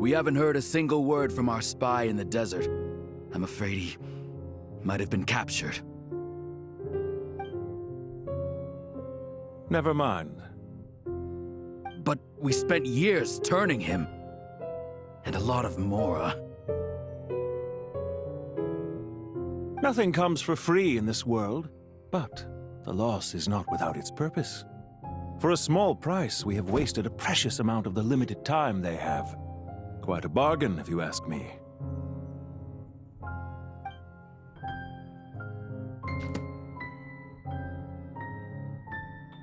We haven't heard a single word from our spy in the desert. I'm afraid he might have been captured. Never mind. But we spent years turning him. And a lot of Mora. Nothing comes for free in this world, but the loss is not without its purpose. For a small price, we have wasted a precious amount of the limited time they have. Quite a bargain, if you ask me.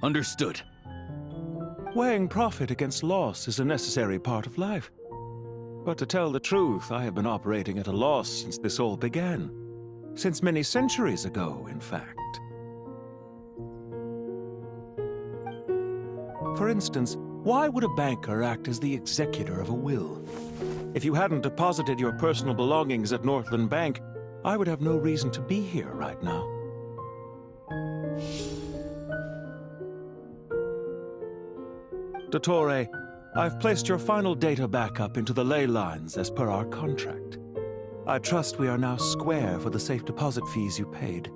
Understood. Weighing profit against loss is a necessary part of life. But to tell the truth, I have been operating at a loss since this all began. Since many centuries ago, in fact. For instance, why would a banker act as the executor of a will? If you hadn't deposited your personal belongings at Northland Bank, I would have no reason to be here right now. Dottore, I've placed your final data backup into the ley lines as per our contract. I trust we are now square for the safe deposit fees you paid.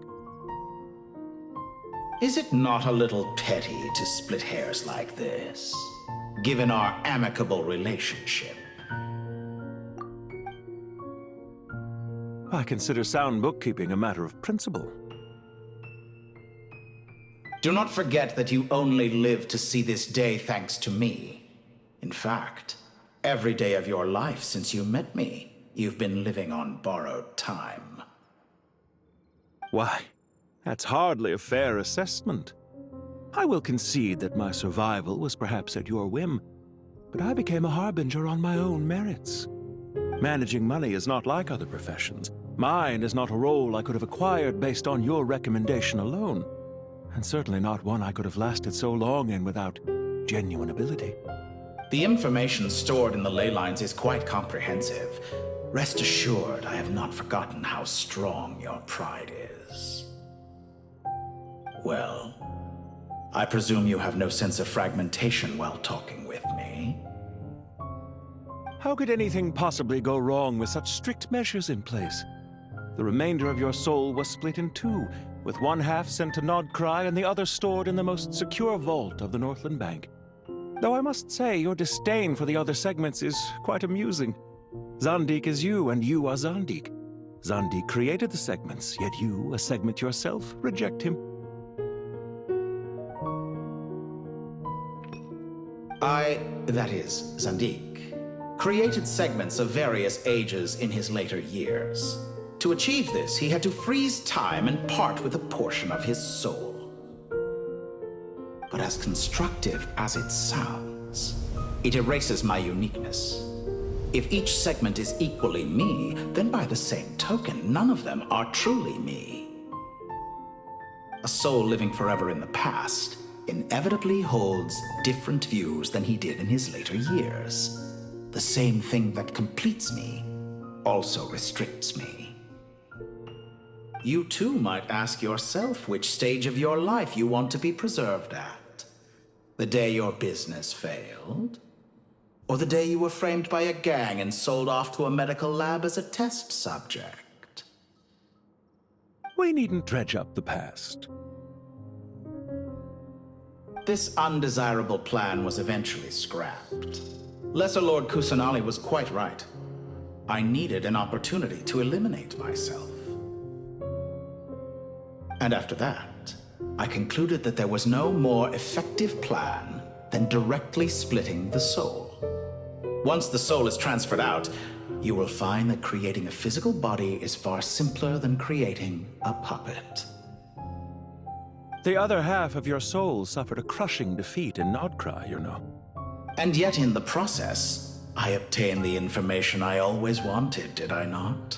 Is it not a little petty to split hairs like this, given our amicable relationship? I consider sound bookkeeping a matter of principle. Do not forget that you only live to see this day thanks to me. In fact, every day of your life since you met me, you've been living on borrowed time. Why, that's hardly a fair assessment. I will concede that my survival was perhaps at your whim, but I became a harbinger on my own merits. Managing money is not like other professions. Mine is not a role I could have acquired based on your recommendation alone, and certainly not one I could have lasted so long in without genuine ability. The information stored in the ley lines is quite comprehensive. Rest assured, I have not forgotten how strong your pride is. Well, I presume you have no sense of fragmentation while talking with me. How could anything possibly go wrong with such strict measures in place? The remainder of your soul was split in two, with one half sent to Nodcry and the other stored in the most secure vault of the Northland Bank. Though I must say, your disdain for the other segments is quite amusing. Zandik is you, and you are Zandik. Zandik created the segments, yet you, a segment yourself, reject him. That is, Zandik, created segments of various ages in his later years. To achieve this, he had to freeze time and part with a portion of his soul. But as constructive as it sounds, it erases my uniqueness. If each segment is equally me, then by the same token, none of them are truly me. A soul living forever in the past inevitably holds different views than he did in his later years. The same thing that completes me also restricts me. You too might ask yourself which stage of your life you want to be preserved at. The day your business failed? Or the day you were framed by a gang and sold off to a medical lab as a test subject? We needn't dredge up the past. This undesirable plan was eventually scrapped. Lesser Lord Kusanali was quite right. I needed an opportunity to eliminate myself. And after that, I concluded that there was no more effective plan than directly splitting the soul. Once the soul is transferred out, you will find that creating a physical body is far simpler than creating a puppet. The other half of your soul suffered a crushing defeat in Nodcry, you know. And yet in the process, I obtained the information I always wanted, did I not?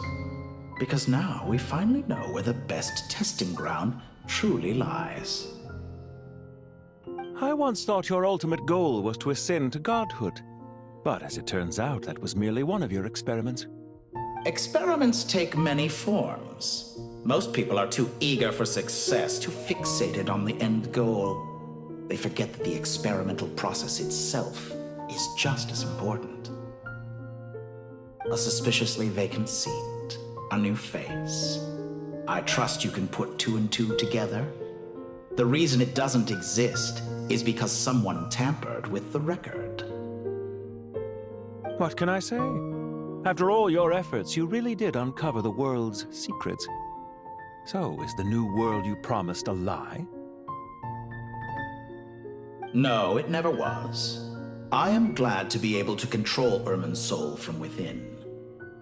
Because now we finally know where the best testing ground truly lies. I once thought your ultimate goal was to ascend to godhood. But as it turns out, that was merely one of your experiments. Experiments take many forms. Most people are too eager for success, too fixated on the end goal. They forget that the experimental process itself is just as important. A suspiciously vacant seat, a new face. I trust you can put two and two together. The reason it doesn't exist is because someone tampered with the record. What can I say? After all your efforts, you really did uncover the world's secrets. So, is the new world you promised a lie? No, it never was. I am glad to be able to control irminsul from within.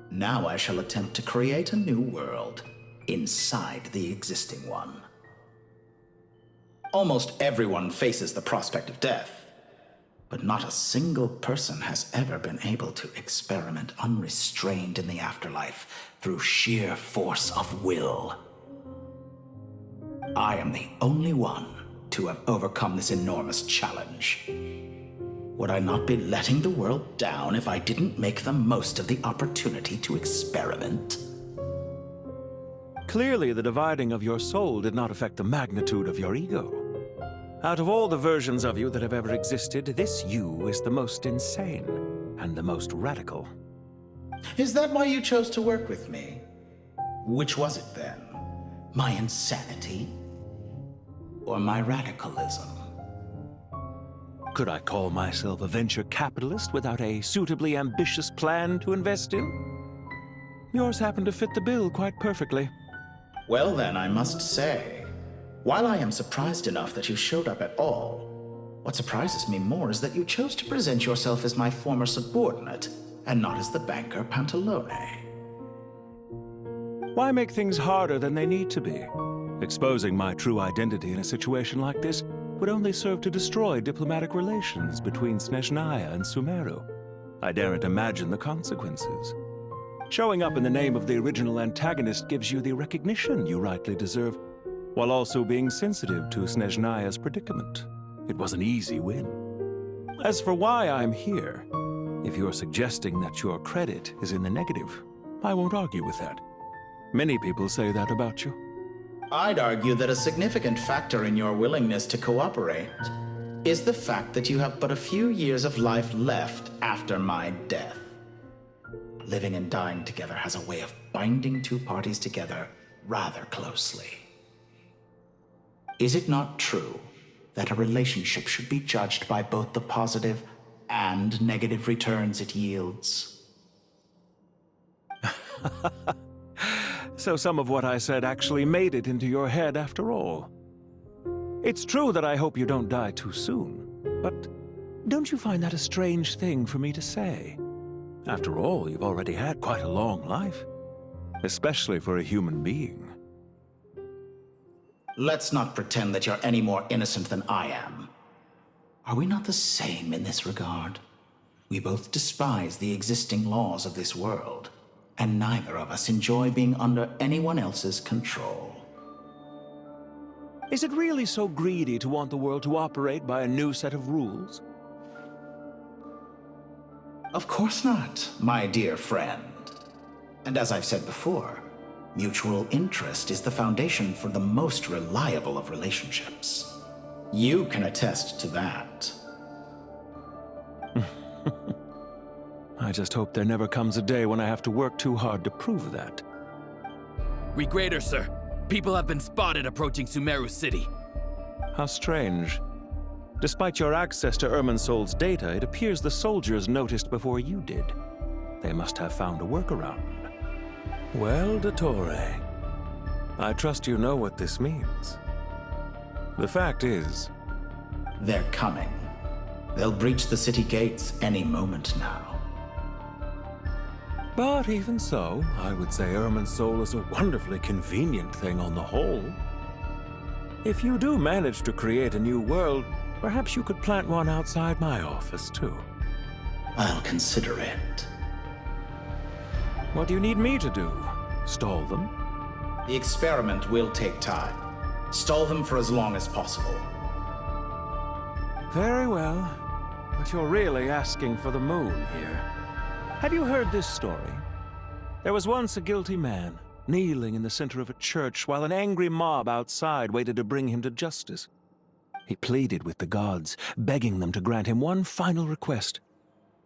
Now I shall attempt to create a new world inside the existing one. Almost everyone faces the prospect of death, but not a single person has ever been able to experiment unrestrained in the afterlife through sheer force of will. I am the only one to have overcome this enormous challenge. Would I not be letting the world down if I didn't make the most of the opportunity to experiment? Clearly, the dividing of your soul did not affect the magnitude of your ego. Out of all the versions of you that have ever existed, this you is the most insane and the most radical. Is that why you chose to work with me? Which was it then? My insanity? Or my radicalism? Could I call myself a venture capitalist without a suitably ambitious plan to invest in? Yours happened to fit the bill quite perfectly. Well then, I must say, while I am surprised enough that you showed up at all, what surprises me more is that you chose to present yourself as my former subordinate, and not as the banker Pantalone. Why make things harder than they need to be? Exposing my true identity in a situation like this would only serve to destroy diplomatic relations between Snezhnaya and Sumeru. I daren't imagine the consequences. Showing up in the name of the original antagonist gives you the recognition you rightly deserve, while also being sensitive to Snezhnaya's predicament. It was an easy win. As for why I'm here, if you're suggesting that your credit is in the negative, I won't argue with that. Many people say that about you. I'd argue that a significant factor in your willingness to cooperate is the fact that you have but a few years of life left after my death. Living and dying together has a way of binding two parties together rather closely. Is it not true that a relationship should be judged by both the positive and negative returns it yields? So some of what I said actually made it into your head after all. It's true that I hope you don't die too soon, but don't you find that a strange thing for me to say? After all, you've already had quite a long life, especially for a human being. Let's not pretend that you're any more innocent than I am. Are we not the same in this regard? We both despise the existing laws of this world, and neither of us enjoy being under anyone else's control. Is it really so greedy to want the world to operate by a new set of rules? Of course not, my dear friend. And as I've said before, mutual interest is the foundation for the most reliable of relationships. You can attest to that. I just hope there never comes a day when I have to work too hard to prove that. Regrader, sir. People have been spotted approaching Sumeru City. How strange. Despite your access to Irminsul's data, it appears the soldiers noticed before you did. They must have found a workaround. Well, dottore, I trust you know what this means. The fact is... They're coming. They'll breach the city gates any moment now. But even so, I would say Irminsul is a wonderfully convenient thing on the whole. If you do manage to create a new world, perhaps you could plant one outside my office, too. I'll consider it. What do you need me to do? Stall them? The experiment will take time. Stall them for as long as possible. Very well, but you're really asking for the moon here. Have you heard this story? There was once a guilty man, kneeling in the center of a church while an angry mob outside waited to bring him to justice. He pleaded with the gods, begging them to grant him one final request,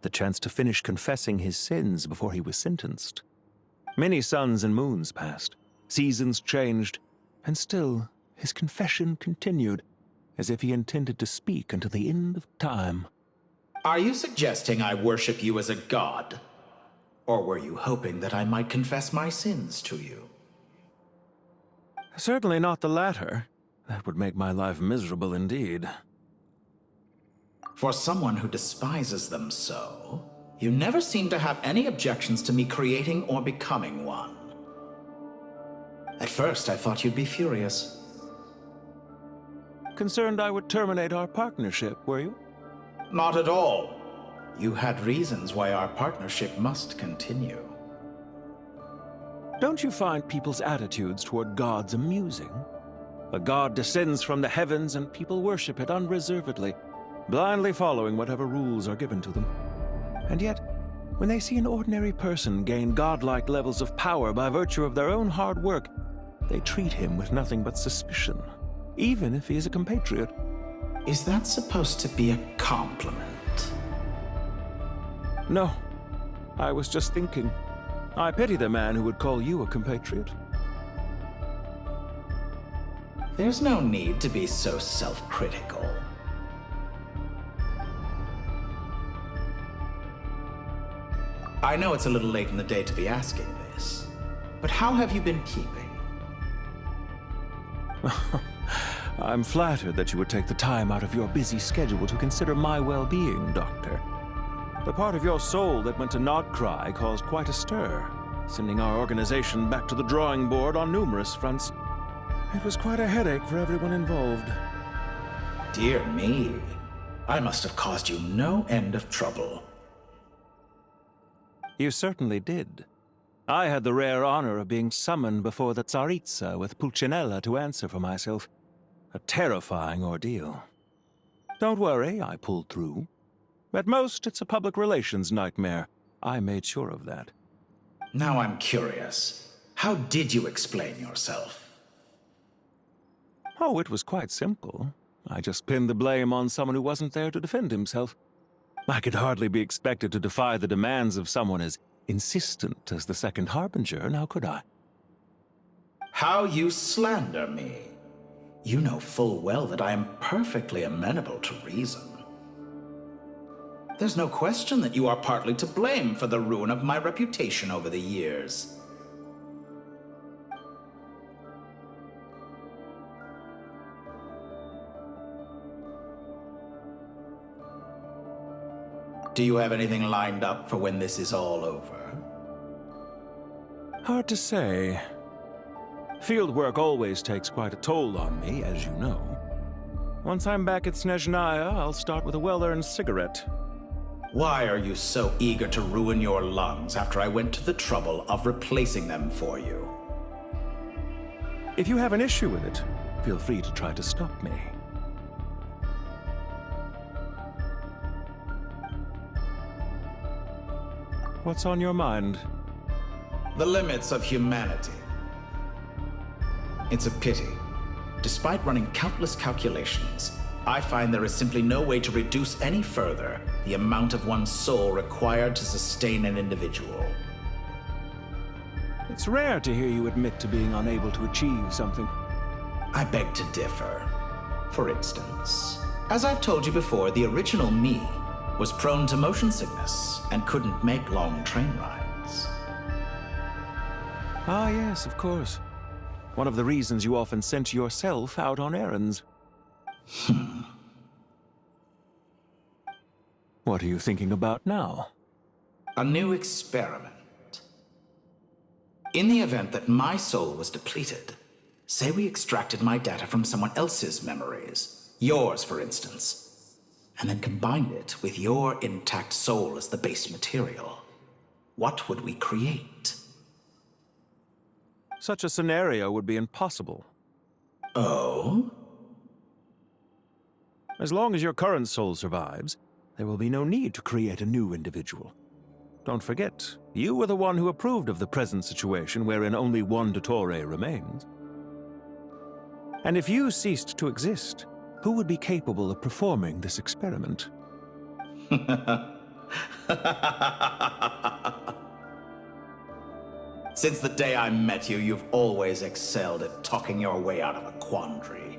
the chance to finish confessing his sins before he was sentenced. Many suns and moons passed, seasons changed, and still his confession continued, as if he intended to speak until the end of time. Are you suggesting I worship you as a god? Or were you hoping that I might confess my sins to you? Certainly not the latter. That would make my life miserable indeed. For someone who despises them so, you never seem to have any objections to me creating or becoming one. At first, I thought you'd be furious. Concerned I would terminate our partnership, were you? Not at all. You had reasons why our partnership must continue. Don't you find people's attitudes toward gods amusing? A god descends from the heavens and people worship it unreservedly, blindly following whatever rules are given to them. And yet, when they see an ordinary person gain godlike levels of power by virtue of their own hard work, they treat him with nothing but suspicion, even if he is a compatriot. Is that supposed to be a compliment? No, I was just thinking. I pity the man who would call you a compatriot. There's no need to be so self-critical. I know it's a little late in the day to be asking this, but how have you been keeping? I'm flattered that you would take the time out of your busy schedule to consider my well-being, Doctor. The part of your soul that went to Nodcry caused quite a stir, sending our organization back to the drawing board on numerous fronts. It was quite a headache for everyone involved. Dear me, I must have caused you no end of trouble. You certainly did. I had the rare honor of being summoned before the Tsaritsa with Pulcinella to answer for myself. A terrifying ordeal. Don't worry, I pulled through. At most, it's a public relations nightmare. I made sure of that. Now I'm curious. How did you explain yourself? Oh, it was quite simple. I just pinned the blame on someone who wasn't there to defend himself. I could hardly be expected to defy the demands of someone as insistent as the Second Harbinger, now could I? How you slander me. You know full well that I am perfectly amenable to reason. There's no question that you are partly to blame for the ruin of my reputation over the years. Do you have anything lined up for when this is all over? Hard to say. Field work always takes quite a toll on me, as you know. Once I'm back at Snezhnaya, I'll start with a well-earned cigarette. Why are you so eager to ruin your lungs after I went to the trouble of replacing them for you? If you have an issue with it, feel free to try to stop me. What's on your mind? The limits of humanity. It's a pity. Despite running countless calculations, I find there is simply no way to reduce any further the amount of one's soul required to sustain an individual. It's rare to hear you admit to being unable to achieve something. I beg to differ. For instance, as I've told you before, the original me was prone to motion sickness and couldn't make long train rides. Ah, yes, of course. One of the reasons you often sent yourself out on errands. What are you thinking about now? A new experiment. In the event that my soul was depleted, say we extracted my data from someone else's memories, yours for instance, and then combined it with your intact soul as the base material, what would we create? Such a scenario would be impossible. Oh? As long as your current soul survives, there will be no need to create a new individual. Don't forget, you were the one who approved of the present situation wherein only one dottore remains. And if you ceased to exist, who would be capable of performing this experiment? Since the day I met you, you've always excelled at talking your way out of a quandary.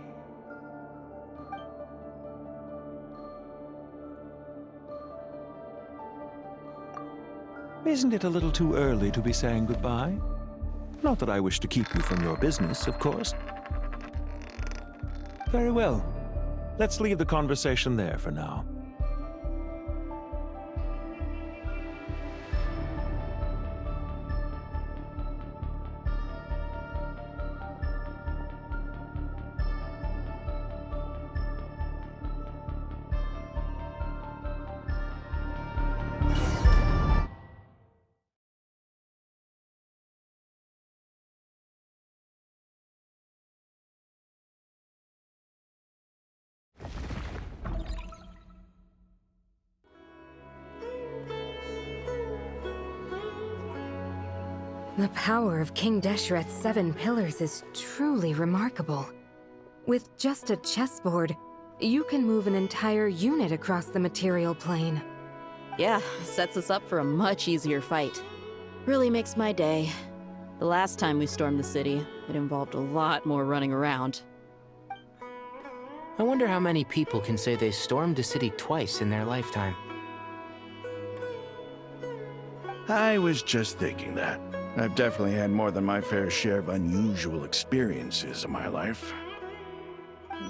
Isn't it a little too early to be saying goodbye? Not that I wish to keep you from your business, of course. Very well. Let's leave the conversation there for now. The power of King Deshret's 7 pillars is truly remarkable. With just a chessboard, you can move an entire unit across the material plane. Yeah, sets us up for a much easier fight. Really makes my day. The last time we stormed the city, it involved a lot more running around. I wonder how many people can say they stormed a city twice in their lifetime. I was just thinking that. I've definitely had more than my fair share of unusual experiences in my life.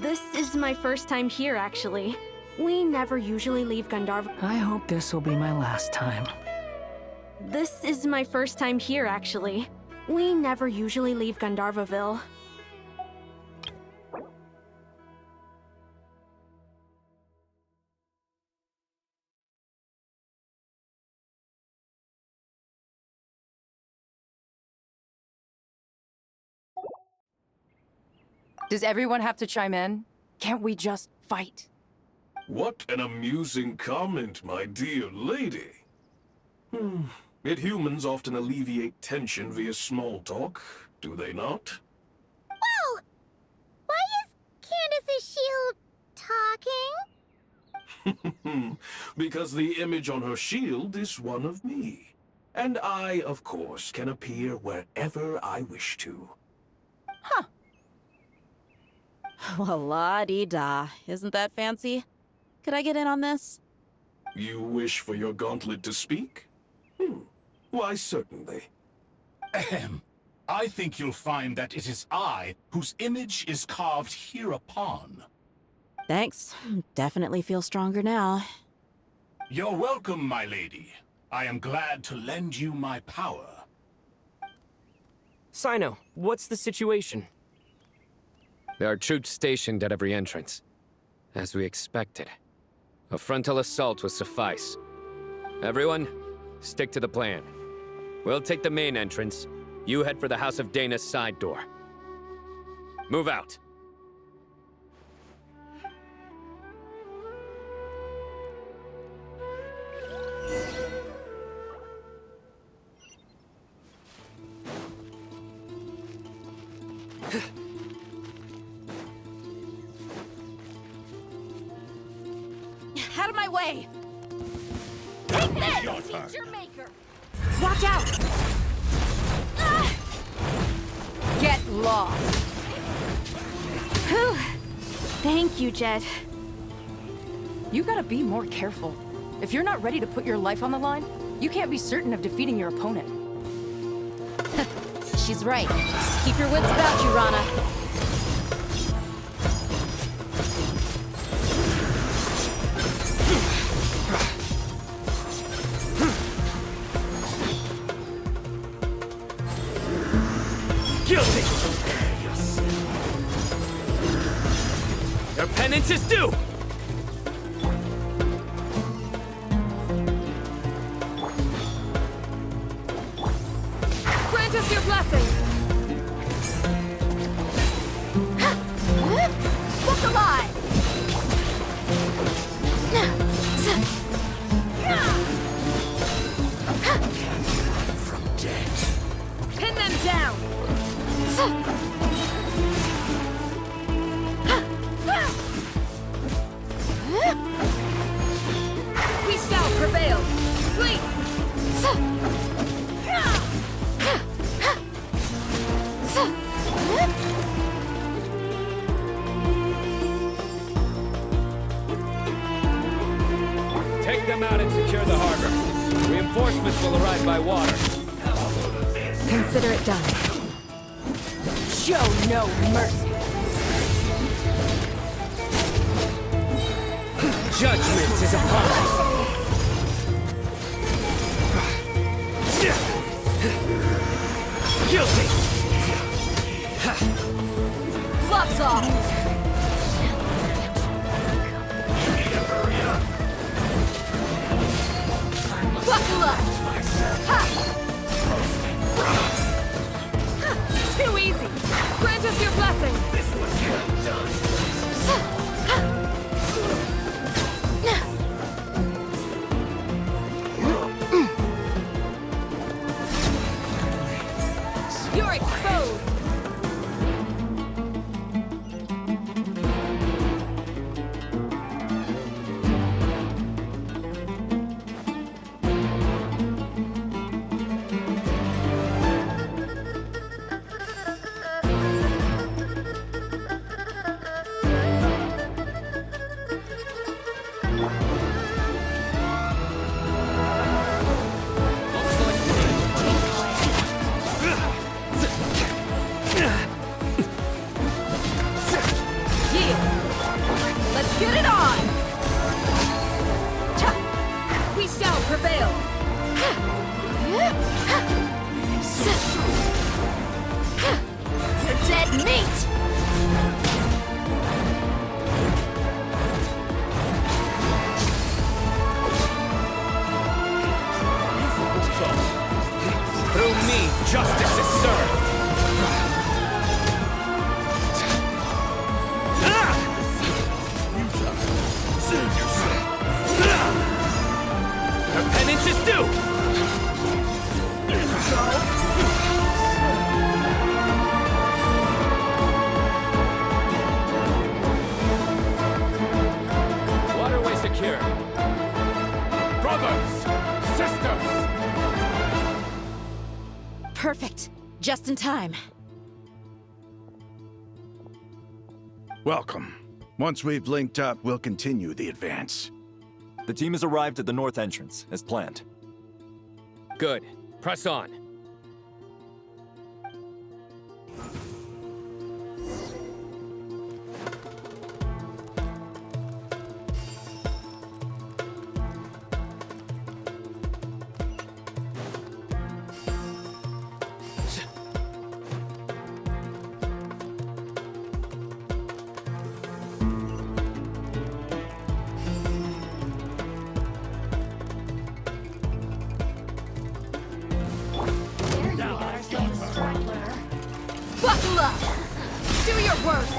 This is my first time here, actually. We never usually leave Gandharva. I hope this will be my last time. This is my first time here, actually. We never usually leave Gandharvaville. Does everyone have to chime in? Can't we just fight? What an amusing comment, my dear lady. Yet humans often alleviate tension via small talk, do they not? Well, why is Candace's shield talking? Because the image on her shield is one of me. And I, of course, can appear wherever I wish to. Huh. Well, la-di-da. Isn't that fancy? Could I get in on this? You wish for your gauntlet to speak? Why, certainly. Ahem. I think you'll find that it is I whose image is carved hereupon. Thanks. Definitely feel stronger now. You're welcome, my lady. I am glad to lend you my power. Sino, what's the situation? There are troops stationed at every entrance. As we expected. A frontal assault will suffice. Everyone, stick to the plan. We'll take the main entrance. You head for the House of Dana's side door. Move out. Out of my way! Take this! Your turn. Your maker! Watch out! Get lost! Whew. Thank you, Jet. You gotta be more careful. If you're not ready to put your life on the line, you can't be certain of defeating your opponent. She's right. Keep your wits about you, Rana. Guilty! Your penance is due! Grant us your blessing! Look alive! them out and secure the harbor. Reinforcements will arrive by water. Consider it done. Show no mercy. Judgment is upon us. Guilty! Gloves off! Buckle up! Ha! Too easy! Grant us your blessing! This was done! You're exposed! Justice is served! Her penance is due! Waterway secure. Brothers! Sisters! Perfect. Just in time. Welcome. Once we've linked up, we'll continue the advance. The team has arrived at the north entrance, as planned. Good. Press on. Buckle up! Do your worst!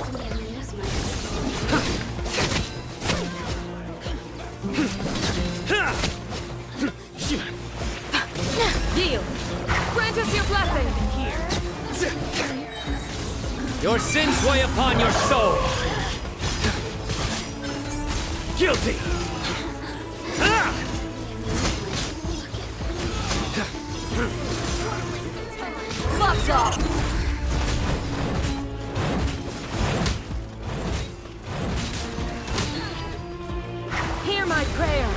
Yield! Grant us your blessing! Your sins weigh upon your soul! Guilty! Gloves off! Hear my prayer!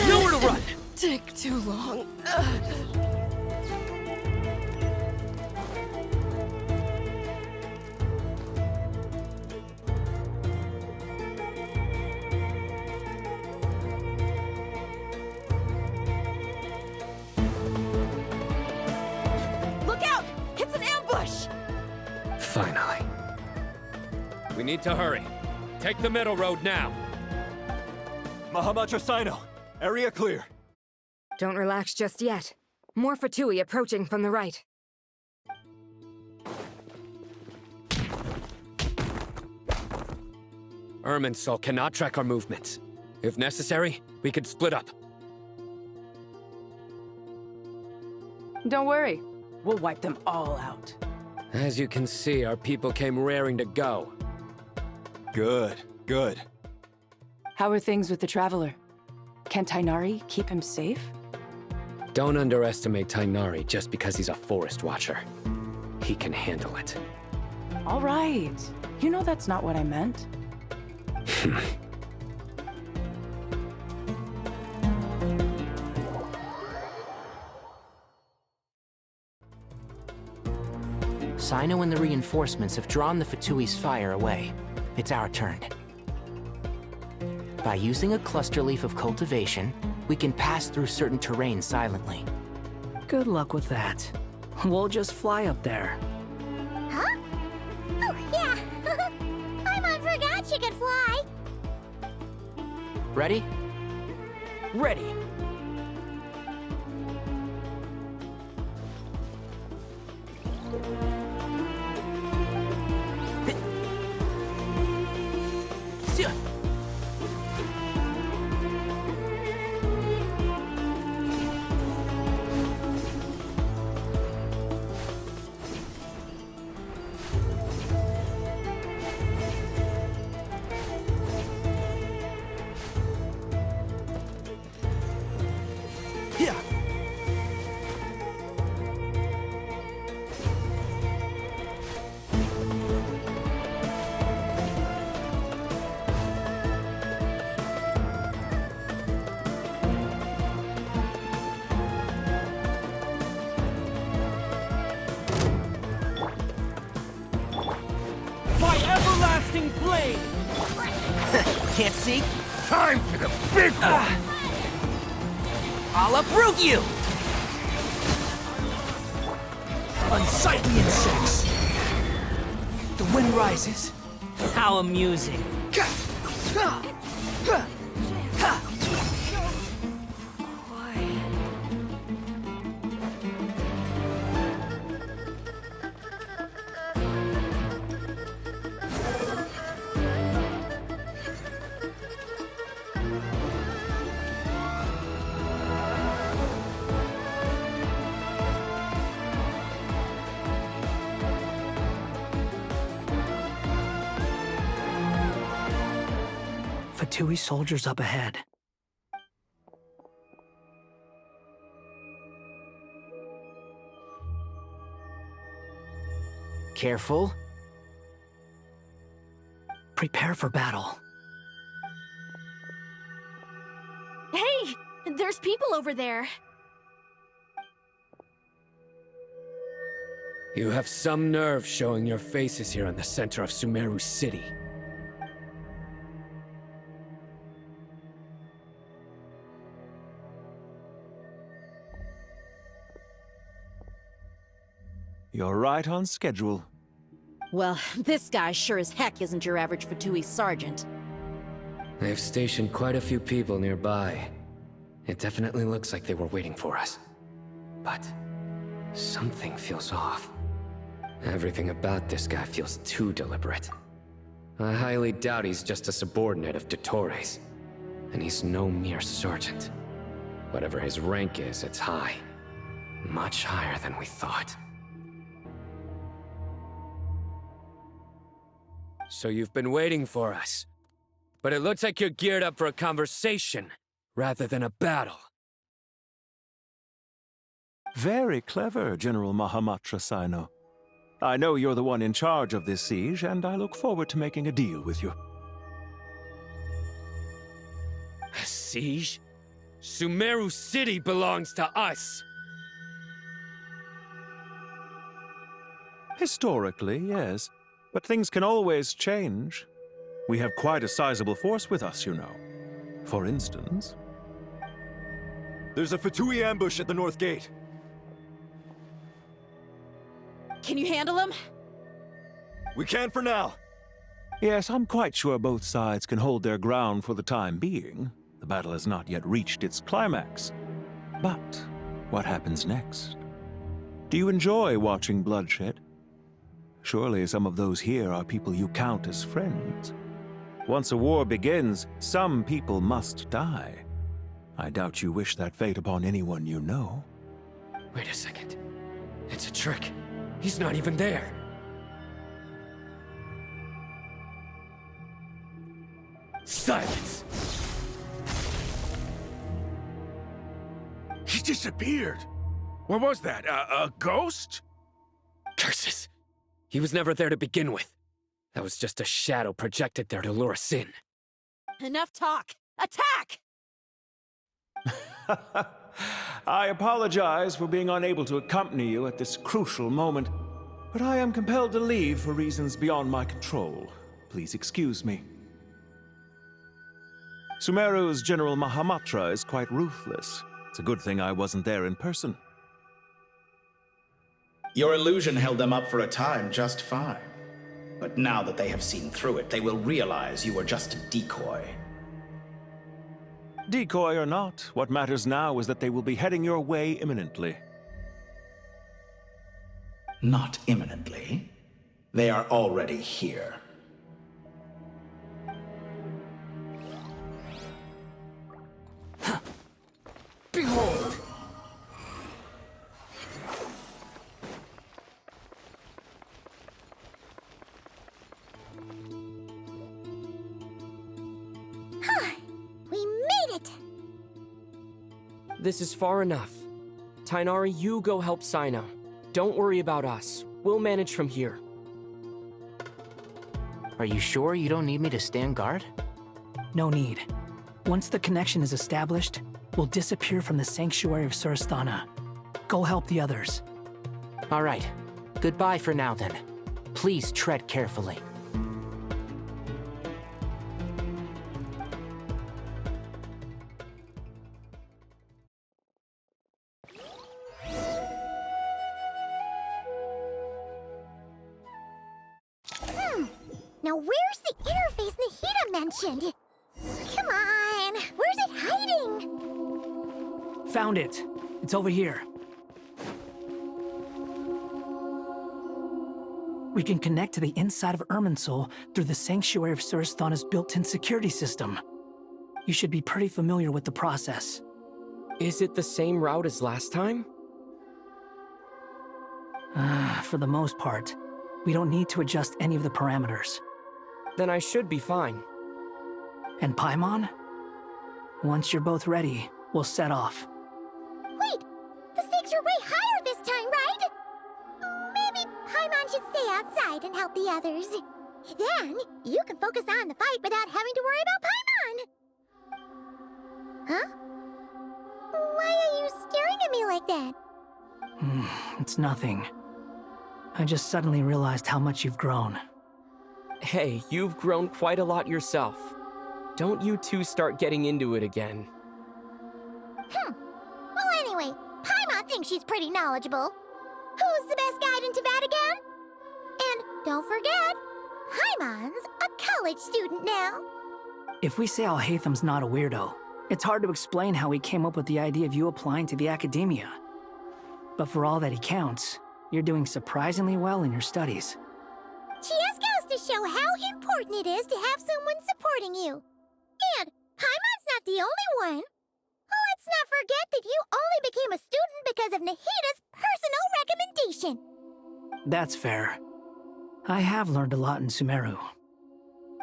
Nowhere to run! Take too long. Look out! It's an ambush! Finally. We need to hurry. Take the middle road now. Mahamacho Sino, area clear. Don't relax just yet. More Fatui approaching from the right. Irminsul cannot track our movements. If necessary, we could split up. Don't worry. We'll wipe them all out. As you can see, our people came raring to go. Good, good. How are things with the Traveler? Can Tainari keep him safe? Don't underestimate Tainari just because he's a forest watcher. He can handle it. All right. You know that's not what I meant. Sino and the reinforcements have drawn the Fatui's fire away. It's our turn. By using a cluster leaf of cultivation, we can pass through certain terrain silently. Good luck with that. We'll just fly up there. Huh? Oh, yeah. Paimon forgot she could fly. Ready? Ready. Flame! Can't see? Time for the big one! I'll uproot you! Unsightly insects! The wind rises. How amusing. Fatui soldiers up ahead. Careful. Prepare for battle. Hey! There's people over there. You have some nerve showing your faces here in the center of Sumeru City. You're right on schedule. Well, this guy sure as heck isn't your average Fatui sergeant. They've stationed quite a few people nearby. It definitely looks like they were waiting for us. But something feels off. Everything about this guy feels too deliberate. I highly doubt he's just a subordinate of Dottore's. And he's no mere sergeant. Whatever his rank is, it's high. Much higher than we thought. So you've been waiting for us. But it looks like you're geared up for a conversation, rather than a battle. Very clever, General Mahamatra Sino. I know you're the one in charge of this siege, and I look forward to making a deal with you. A siege? Sumeru City belongs to us! Historically, yes. But things can always change. We have quite a sizable force with us, you know. For instance... There's a Fatui ambush at the north gate. Can you handle him? We can for now. Yes, I'm quite sure both sides can hold their ground for the time being. The battle has not yet reached its climax. But what happens next? Do you enjoy watching bloodshed? Surely some of those here are people you count as friends. Once a war begins, some people must die. I doubt you wish that fate upon anyone you know. Wait a second. It's a trick. He's not even there. Silence! He disappeared. What was that? A ghost? Curses! He was never there to begin with. That was just a shadow projected there to lure us in. Enough talk! Attack! I apologize for being unable to accompany you at this crucial moment, but I am compelled to leave for reasons beyond my control. Please excuse me. Sumeru's General Mahamatra is quite ruthless. It's a good thing I wasn't there in person. Your illusion held them up for a time just fine. But now that they have seen through it, they will realize you were just a decoy. Decoy or not, what matters now is that they will be heading your way imminently. Not imminently. They are already here. Behold! We made it! This is far enough. Tainari, you go help Sino. Don't worry about us. We'll manage from here. Are you sure you don't need me to stand guard? No need. Once the connection is established, we'll disappear from the Sanctuary of Surasthana. Go help the others. All right. Goodbye for now, then. Please tread carefully. Now where's the interface Nahida mentioned? Come on, where's it hiding? Found it. It's over here. We can connect to the inside of Irminsul through the Sanctuary of Surasthana's built-in security system. You should be pretty familiar with the process. Is it the same route as last time? For the most part. We don't need to adjust any of the parameters. Then I should be fine. And Paimon? Once you're both ready, we'll set off. Wait! The stakes are way higher this time, right? Maybe Paimon should stay outside and help the others. Then, you can focus on the fight without having to worry about Paimon. Huh? Why are you staring at me like that? It's nothing. I just suddenly realized how much you've grown. Hey, you've grown quite a lot yourself. Don't you two start getting into it again. Well, anyway, Paimon thinks she's pretty knowledgeable. Who's the best guide in Vatican? And don't forget, Paimon's a college student now. If we say Alhatham's not a weirdo, it's hard to explain how he came up with the idea of you applying to the academia. But for all that he counts, you're doing surprisingly well in your studies. Just goes to show how important it is to have someone supporting you. And Paimon's not the only one. Let's not forget that you only became a student because of Nahida's personal recommendation. That's fair. I have learned a lot in Sumeru.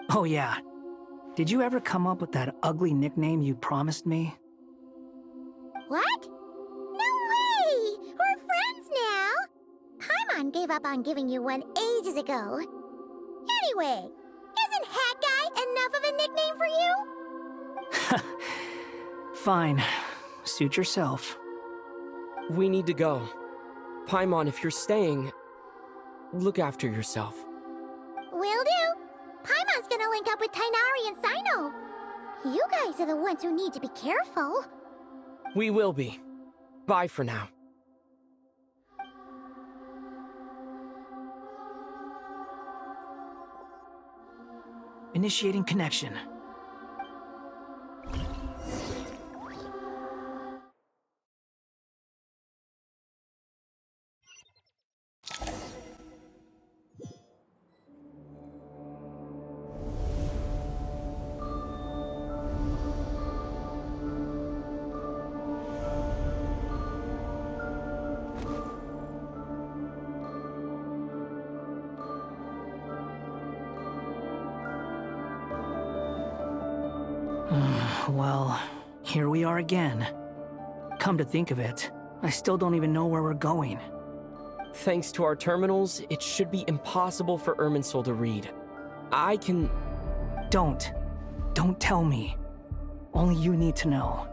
Oh yeah. Did you ever come up with that ugly nickname you promised me? What? No way! We're friends now! Paimon gave up on giving you one ages ago. Anyway, isn't Hat Guy enough of a nickname for you? Fine. Suit yourself. We need to go. Paimon, if you're staying, look after yourself. Will do. Paimon's gonna link up with Tainari and Sino. You guys are the ones who need to be careful. We will be. Bye for now. Initiating connection. Well, here we are again. Come to think of it, I still don't even know where we're going. Thanks to our terminals, it should be impossible for irminsul to read. I can... Don't tell me. Only you need to know.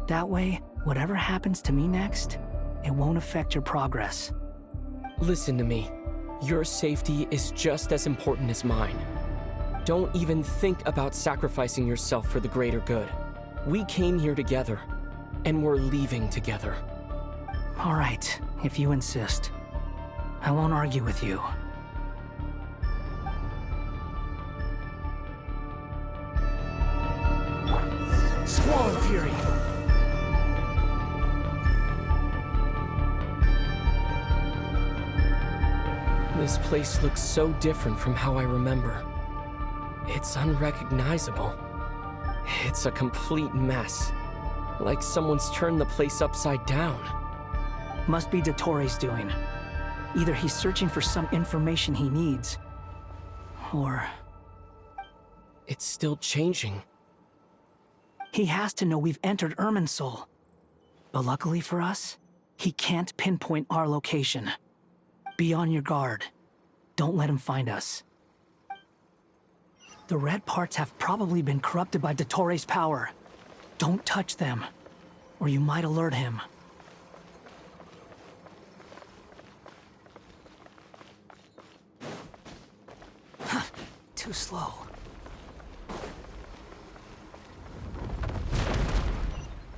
That way, whatever happens to me next, it won't affect your progress. Listen to me. Your safety is just as important as mine. Don't even think about sacrificing yourself for the greater good. We came here together, and we're leaving together. All right, if you insist. I won't argue with you. Squall Fury! This place looks so different from how I remember. It's unrecognizable. It's a complete mess. Like someone's turned the place upside down. Must be Dottore's doing. Either he's searching for some information he needs, or... It's still changing. He has to know we've entered Irminsul. But luckily for us, he can't pinpoint our location. Be on your guard. Don't let him find us. The red parts have probably been corrupted by Dottore's power. Don't touch them, or you might alert him. Too slow.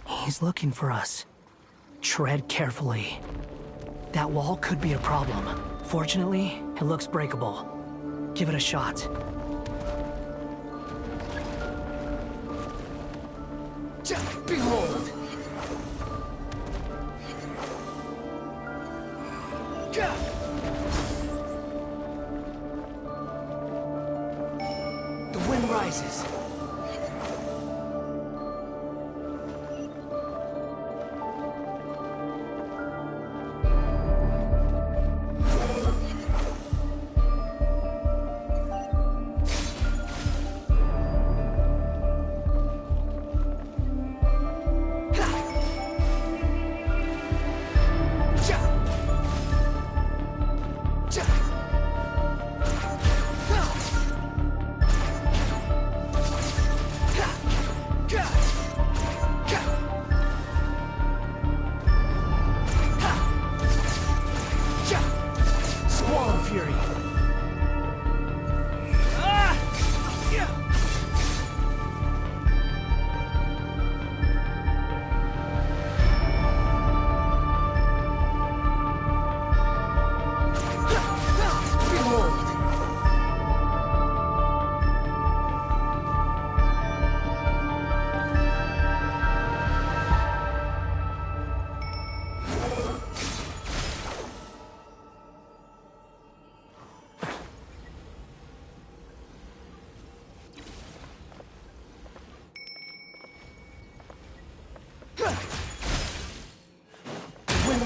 He's looking for us. Tread carefully. That wall could be a problem. Fortunately, it looks breakable. Give it a shot. Behold! The wind rises.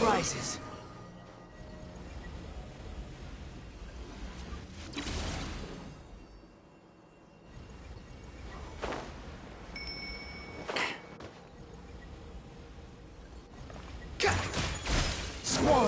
Rises. Squall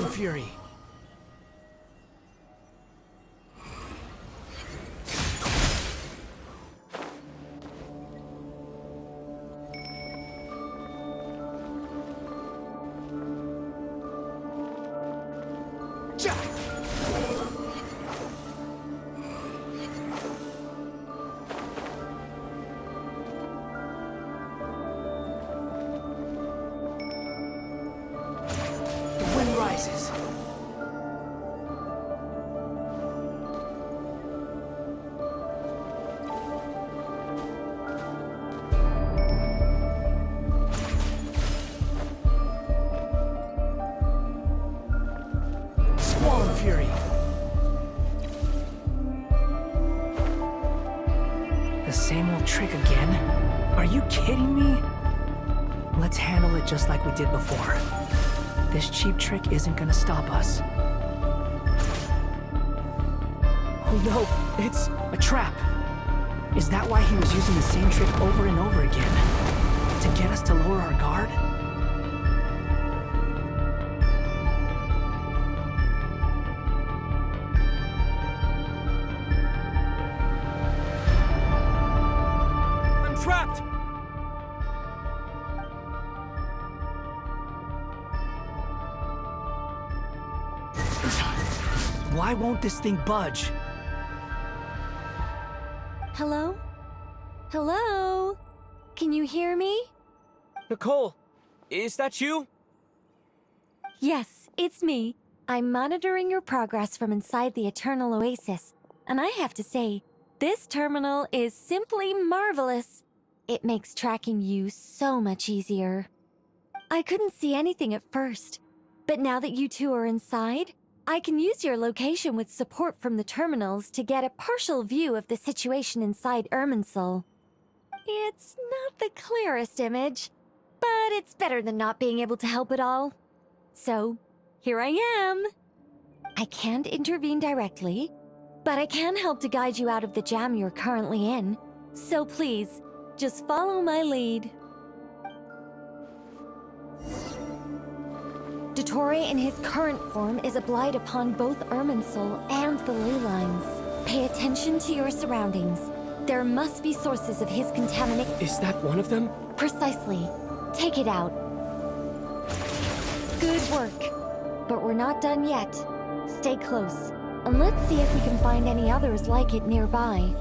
and Fury. The same old trick again? Are you kidding me? Let's handle it just like we did before. This cheap trick isn't gonna stop us. Oh no, it's a trap. Is that why he was using the same trick over and over again? To get us to lower our guard? Why won't this thing budge? Hello? Hello? Can you hear me? Nicole, is that you? Yes, it's me. I'm monitoring your progress from inside the Eternal Oasis, and I have to say, this terminal is simply marvelous. It makes tracking you so much easier. I couldn't see anything at first, but now that you two are inside, I can use your location with support from the terminals to get a partial view of the situation inside Irminsul. It's not the clearest image, but it's better than not being able to help at all. So, here I am. I can't intervene directly, but I can help to guide you out of the jam you're currently in. So please, just follow my lead. Dottore in his current form is a blight upon both Irminsul and the ley lines. Pay attention to your surroundings. There must be sources of his contamination. Is that one of them? Precisely. Take it out. Good work. But we're not done yet. Stay close, and let's see if we can find any others like it nearby.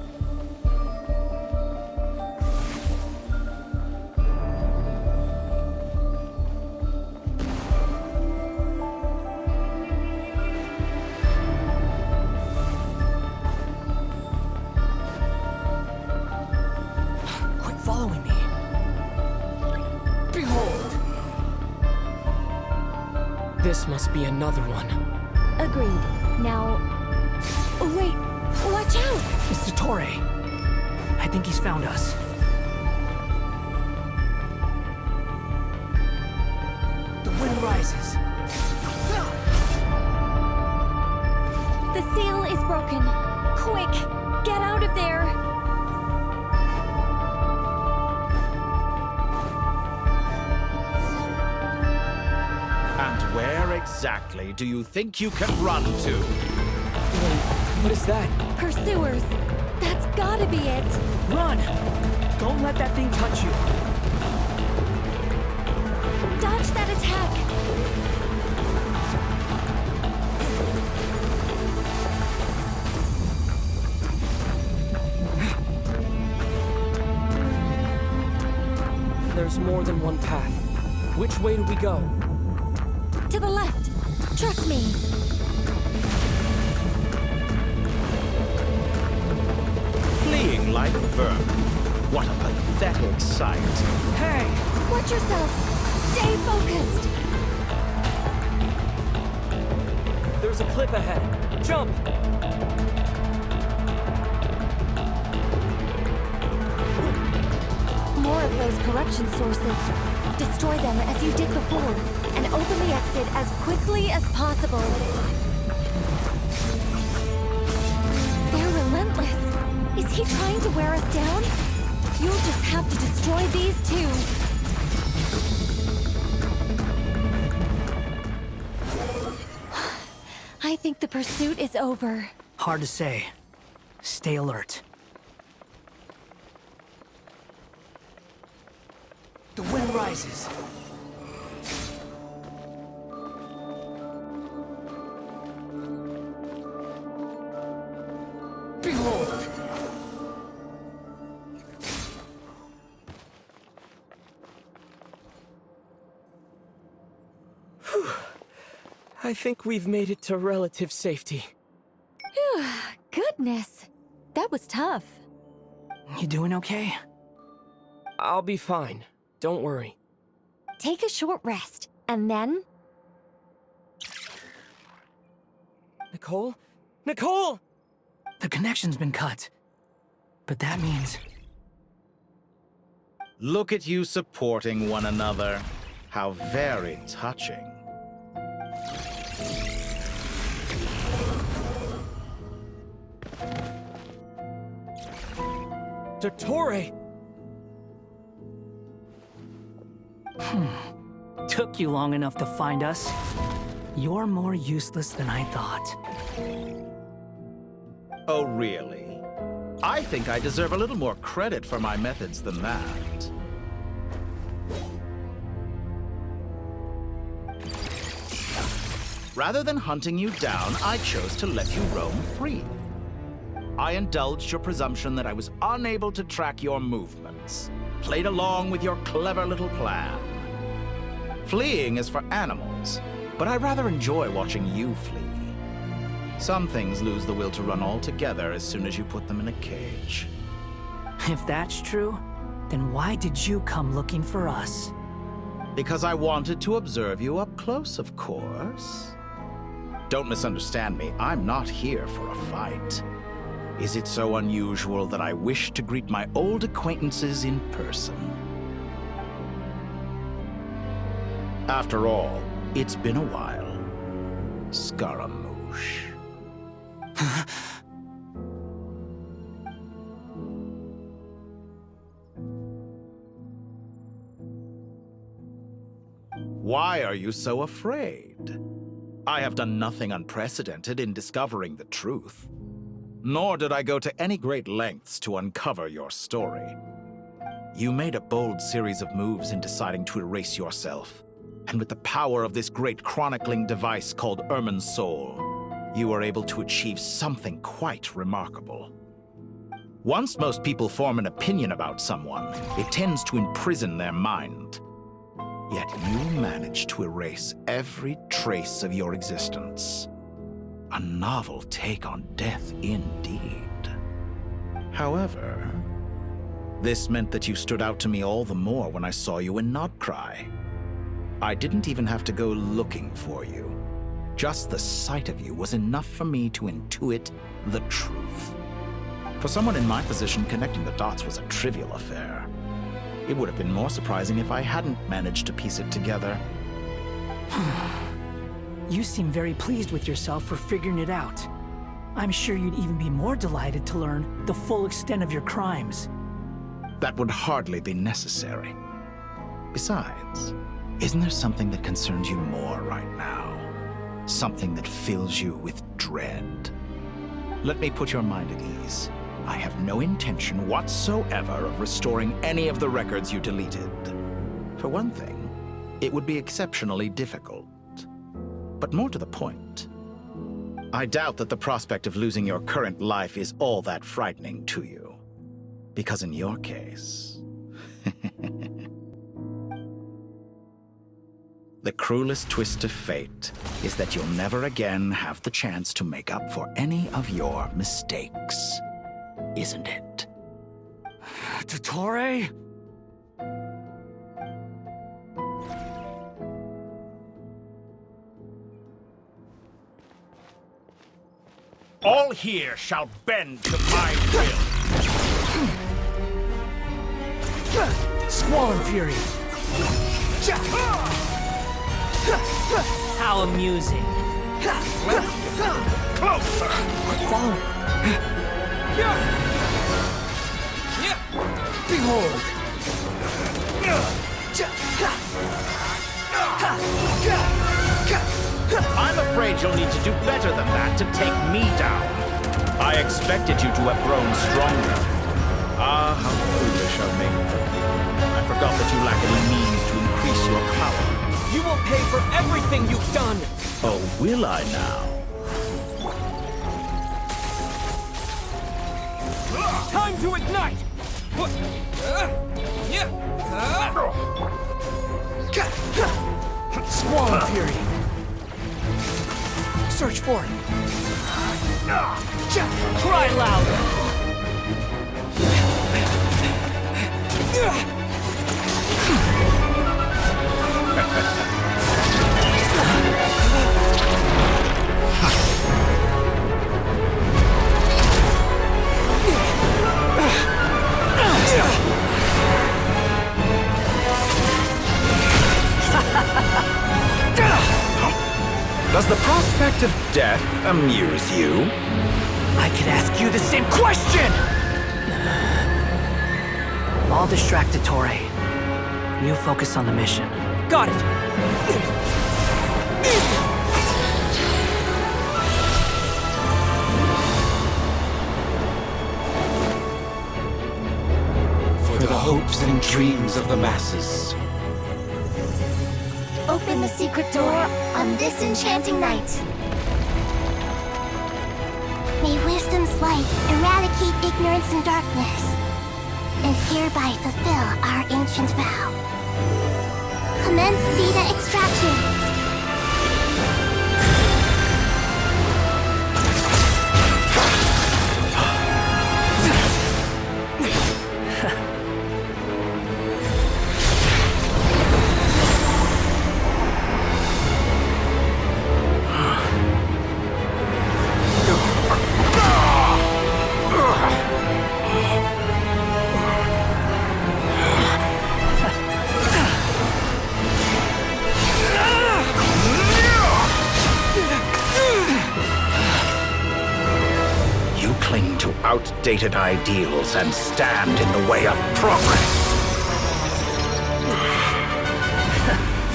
Quit following me. Behold! This must be another one. Agreed. Now... Oh, wait! Watch out! It's Dottore. I think he's found us. The wind rises. The seal is broken. Quick! Get out of there! And where exactly do you think you can run to? Wait, what is that? Pursuers! That's gotta be it! Run! Don't let that thing touch you. Dodge that attack! There's more than one path. Which way do we go? To the left! Trust me! Fleeing like vermin. What a pathetic sight. Hey! Watch yourself! Stay focused! There's a cliff ahead. Jump! More of those corruption sources. Destroy them as you did before, and open the exit as quickly as possible. They're relentless. Is he trying to wear us down? You'll just have to destroy these too. I think the pursuit is over. Hard to say. Stay alert. The wind rises. Behold! Whew. I think we've made it to relative safety. Phew, goodness. That was tough. You doing okay? I'll be fine. Don't worry. Take a short rest, and then... Nicole? Nicole! The connection's been cut. But that means... Look at you supporting one another. How very touching. Dottore! Took you long enough to find us. You're more useless than I thought. Oh, really? I think I deserve a little more credit for my methods than that. Rather than hunting you down, I chose to let you roam free. I indulged your presumption that I was unable to track your movements, played along with your clever little plan. Fleeing is for animals, but I rather enjoy watching you flee. Some things lose the will to run altogether as soon as you put them in a cage. If that's true, then why did you come looking for us? Because I wanted to observe you up close, of course. Don't misunderstand me, I'm not here for a fight. Is it so unusual that I wish to greet my old acquaintances in person? After all, it's been a while. Scaramouche. Why are you so afraid? I have done nothing unprecedented in discovering the truth. Nor did I go to any great lengths to uncover your story. You made a bold series of moves in deciding to erase yourself. And with the power of this great chronicling device called irminsul, you were able to achieve something quite remarkable. Once most people form an opinion about someone, it tends to imprison their mind. Yet you managed to erase every trace of your existence. A novel take on death indeed. However, this meant that you stood out to me all the more when I saw you in Nodcry. I didn't even have to go looking for you. Just the sight of you was enough for me to intuit the truth. For someone in my position, connecting the dots was a trivial affair. It would have been more surprising if I hadn't managed to piece it together. You seem very pleased with yourself for figuring it out. I'm sure you'd even be more delighted to learn the full extent of your crimes. That would hardly be necessary. Besides, isn't there something that concerns you more right now? Something that fills you with dread? Let me put your mind at ease. I have no intention whatsoever of restoring any of the records you deleted. For one thing, it would be exceptionally difficult. But more to the point, I doubt that the prospect of losing your current life is all that frightening to you. Because in your case, the cruelest twist of fate is that you'll never again have the chance to make up for any of your mistakes. Isn't it? Dottore? All here shall bend to my will. Squall and Fury. How amusing. Closer! Follow. Behold! I'm afraid you'll need to do better than that to take me down. I expected you to have grown stronger. Ah, how foolish of me. I forgot that you lack any means to increase your power. You will pay for everything you've done! Oh, will I now? Time to ignite! Squall and Fury. Search for it. Cry louder! Does the prospect of death amuse you? I could ask you the same question! I'll distract Dottore. You focus on the mission. Got it! For the hopes and dreams of the masses. Open the the secret door on this enchanting night. May wisdom's light eradicate ignorance and darkness, and hereby fulfill our ancient vow. Commence data extraction. Outdated ideals and stand in the way of progress.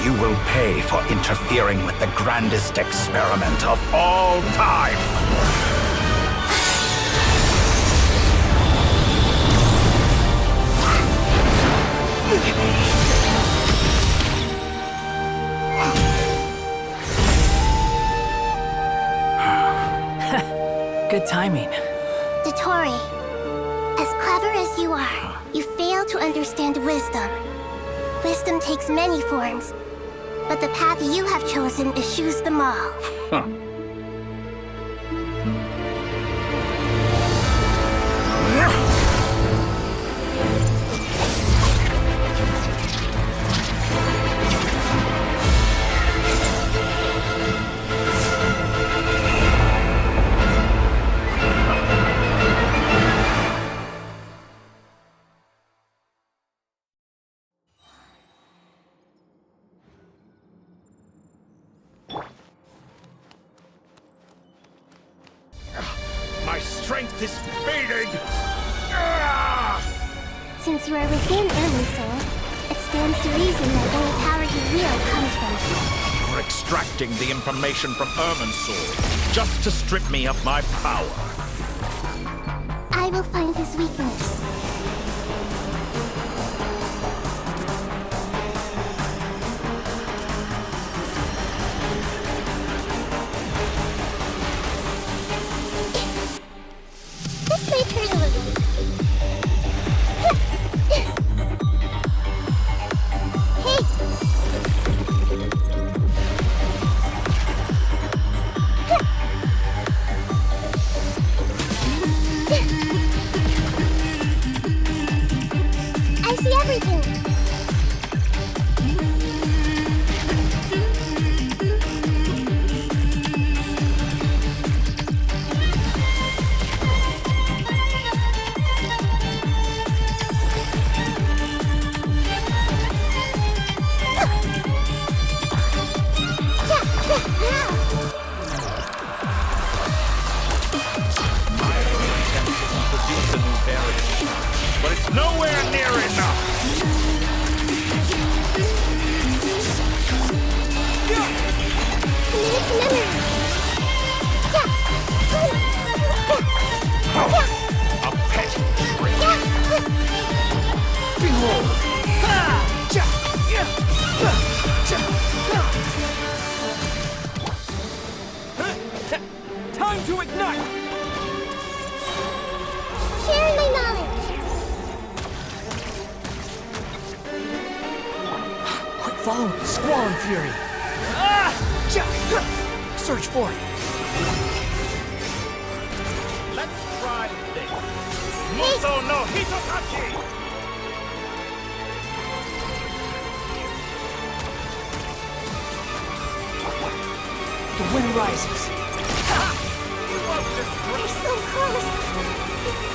You will pay for interfering with the grandest experiment of all time. Good timing. Dottore, as clever as you are, you fail to understand wisdom. Wisdom takes many forms, but the path you have chosen eschews them all. Huh. My strength is fading! Since you are within irminsul, it stands to reason that only power you wield comes from it. You're extracting the information from irminsul just to strip me of my power. I will find his weakness. This may hurt a little. Hey! I see everything. But it's nowhere near enough! A pet trick! Behold! Time to ignite! Sharing my knowledge. Quick follow the Squall Fury! Search for it! Let's try this! Muso no Hitokachi! The wind rises. We're so close.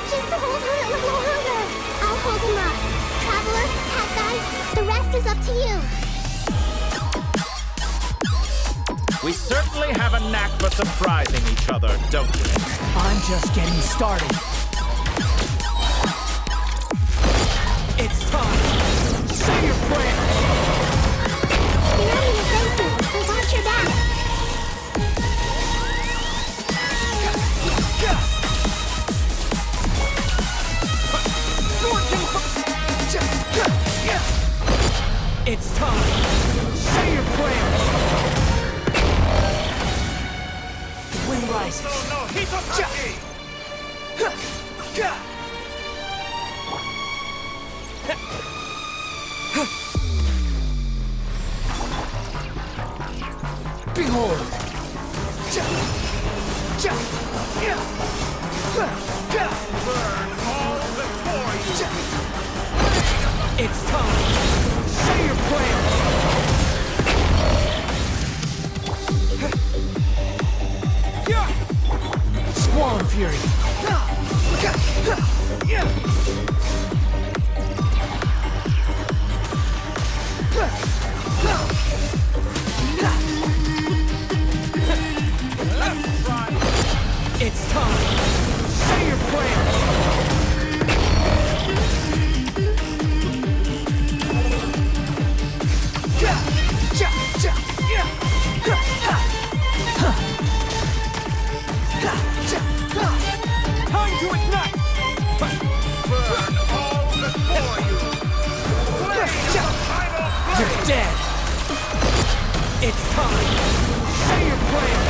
Just hold on a little longer. I'll hold him up. Traveler, Cat Guy, the rest is up to you. We certainly have a knack for surprising each other, don't we? I'm just getting started. It's time. Say your prayers. You're ready to Genshin, so watch your back. It's time. Say your prayers. Behold! Burn all before you! It's time! Say your plan! Squall Fury! It's time! Say your plan! Time to ignite! Burn all before you! You're dead! It's time! Say your plan!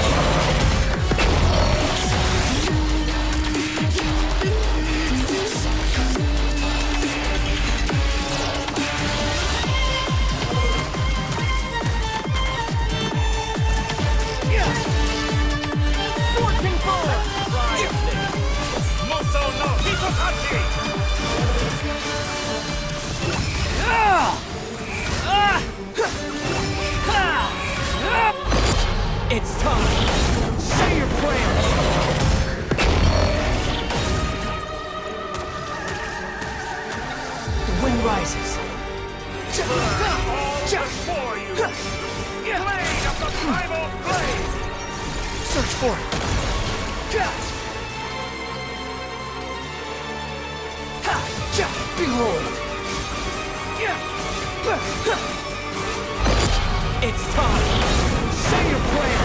It's time! Say your plan! The wind rises. For you! Blade of the primal blade! Search for it. Behold! It's time! Say your plan!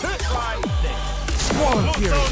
Let's try this! Squall Fury!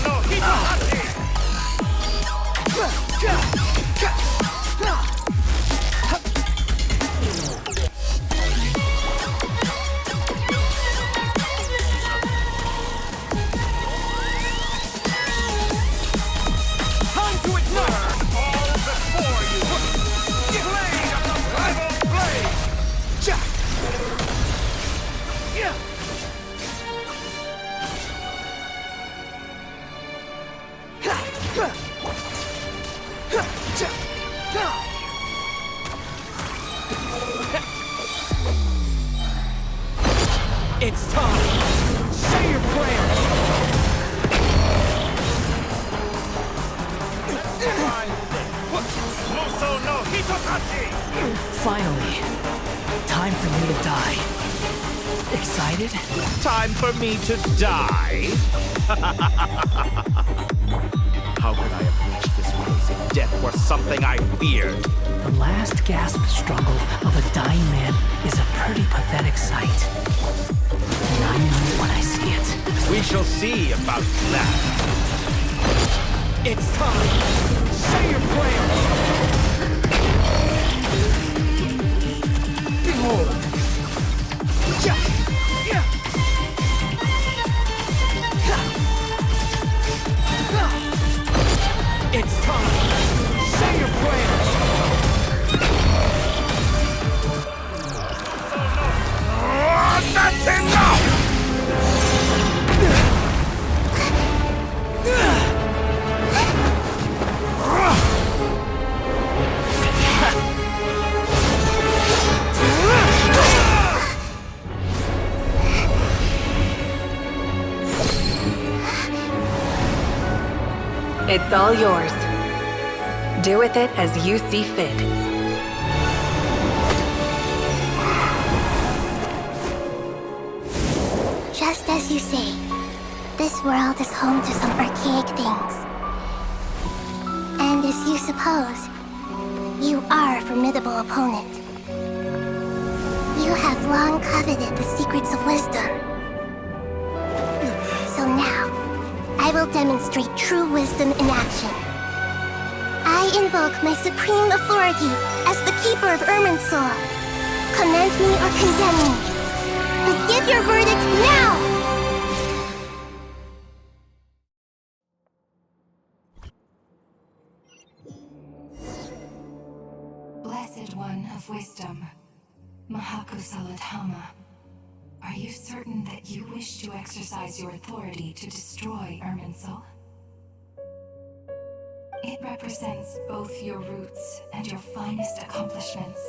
It's time! Say your plan! Finally, time for me to die. Excited? Time for me to die? How could I have reached this place if death were something I feared? The last gasp struggle of a dying man is a pretty pathetic sight. And I know it when I see it. We shall see about that. It's time! Say your plan! Behold! It's time! Say your plan! That's enough! It's all yours. Do with it as you see fit. Just as you say, this world is home to some archaic things. And as you suppose, you are a formidable opponent. You have long coveted the secrets of wisdom. So now, I will demonstrate true wisdom in action. I invoke my supreme authority as the keeper of Irminsul. Commend me or condemn me. But give your verdict now! Blessed One of Wisdom, Mahakusaladhama, are you certain that you wish to exercise your authority to destroy Irminsul? It represents both your roots and your finest accomplishments.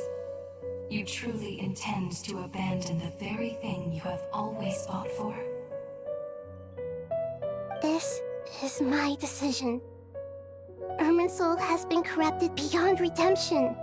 You truly intend to abandon the very thing you have always fought for? This is my decision. Irminsul has been corrupted beyond redemption.